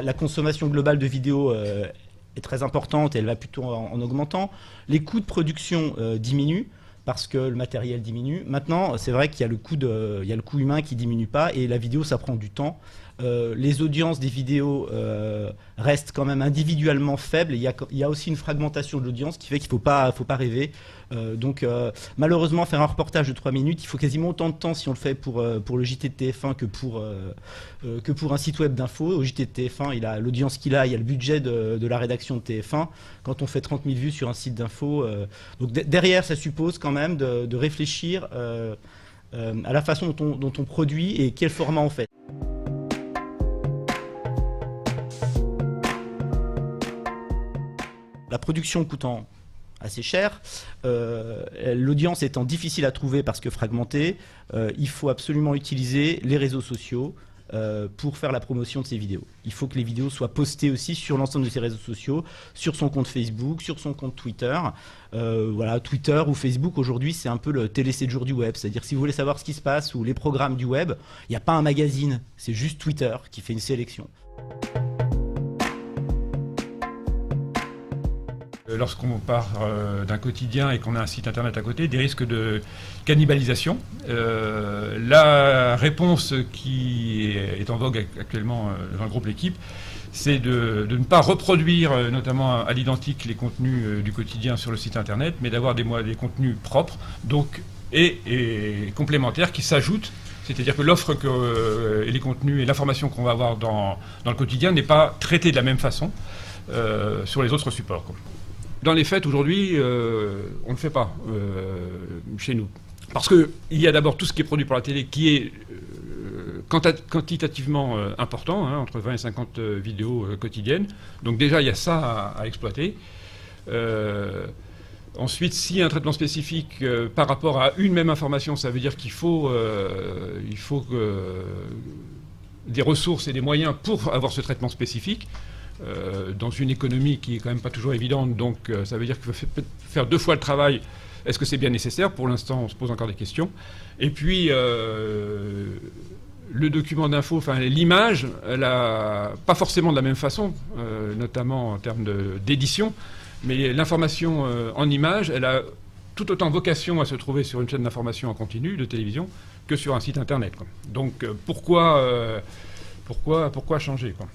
la consommation globale de vidéos est très importante et elle va plutôt en augmentant. Les coûts de production diminuent parce que le matériel diminue. Maintenant, c'est vrai qu'il y a il y a le coût humain qui diminue pas et la vidéo, ça prend du temps. Les audiences des vidéos restent quand même individuellement faibles. Il y a aussi une fragmentation de l'audience qui fait qu'il ne faut pas rêver. Donc malheureusement, faire un reportage de 3 minutes, il faut quasiment autant de temps si on le fait pour le JT de TF1 que pour un site web d'info. Au JT de TF1, il a l'audience qu'il a, il y a le budget de la rédaction de TF1. Quand on fait 30 000 vues sur un site d'info, donc derrière, ça suppose quand même de réfléchir à la façon dont on produit et quel format on fait. La production coûtant assez cher, l'audience étant difficile à trouver parce que fragmentée, il faut absolument utiliser les réseaux sociaux pour faire la promotion de ces vidéos. Il faut que les vidéos soient postées aussi sur l'ensemble de ces réseaux sociaux, sur son compte Facebook, sur son compte Twitter. Voilà, Twitter ou Facebook aujourd'hui, c'est un peu le télé 7 jours du web. C'est-à-dire si vous voulez savoir ce qui se passe ou les programmes du web, il n'y a pas un magazine, c'est juste Twitter qui fait une sélection. Lorsqu'on part d'un quotidien et qu'on a un site internet à côté, des risques de cannibalisation. La réponse qui est en vogue actuellement dans le groupe L'Équipe, c'est de ne pas reproduire, notamment à l'identique, les contenus du quotidien sur le site internet, mais d'avoir des contenus propres donc, et complémentaires qui s'ajoutent. C'est-à-dire que l'offre et les contenus et l'information qu'on va avoir dans le quotidien n'est pas traitée de la même façon sur les autres supports, quoi. Dans les faits, aujourd'hui, on ne le fait pas chez nous. Parce qu'il y a d'abord tout ce qui est produit pour la télé qui est quantitativement important, hein, entre 20 et 50 vidéos quotidiennes. Donc déjà, il y a ça à exploiter. Ensuite, s'il y a un traitement spécifique par rapport à une même information, ça veut dire qu'il faut des ressources et des moyens pour avoir ce traitement spécifique. Dans une économie qui est quand même pas toujours évidente, donc ça veut dire qu'il faut faire 2 fois le travail. Est-ce que c'est bien nécessaire? Pour l'instant, on se pose encore des questions. Et puis, le document d'info, enfin l'image, elle a pas forcément de la même façon, notamment en termes d'édition, mais l'information en image, elle a tout autant vocation à se trouver sur une chaîne d'information en continu de télévision que sur un site internet, quoi. Donc pourquoi changer, quoi.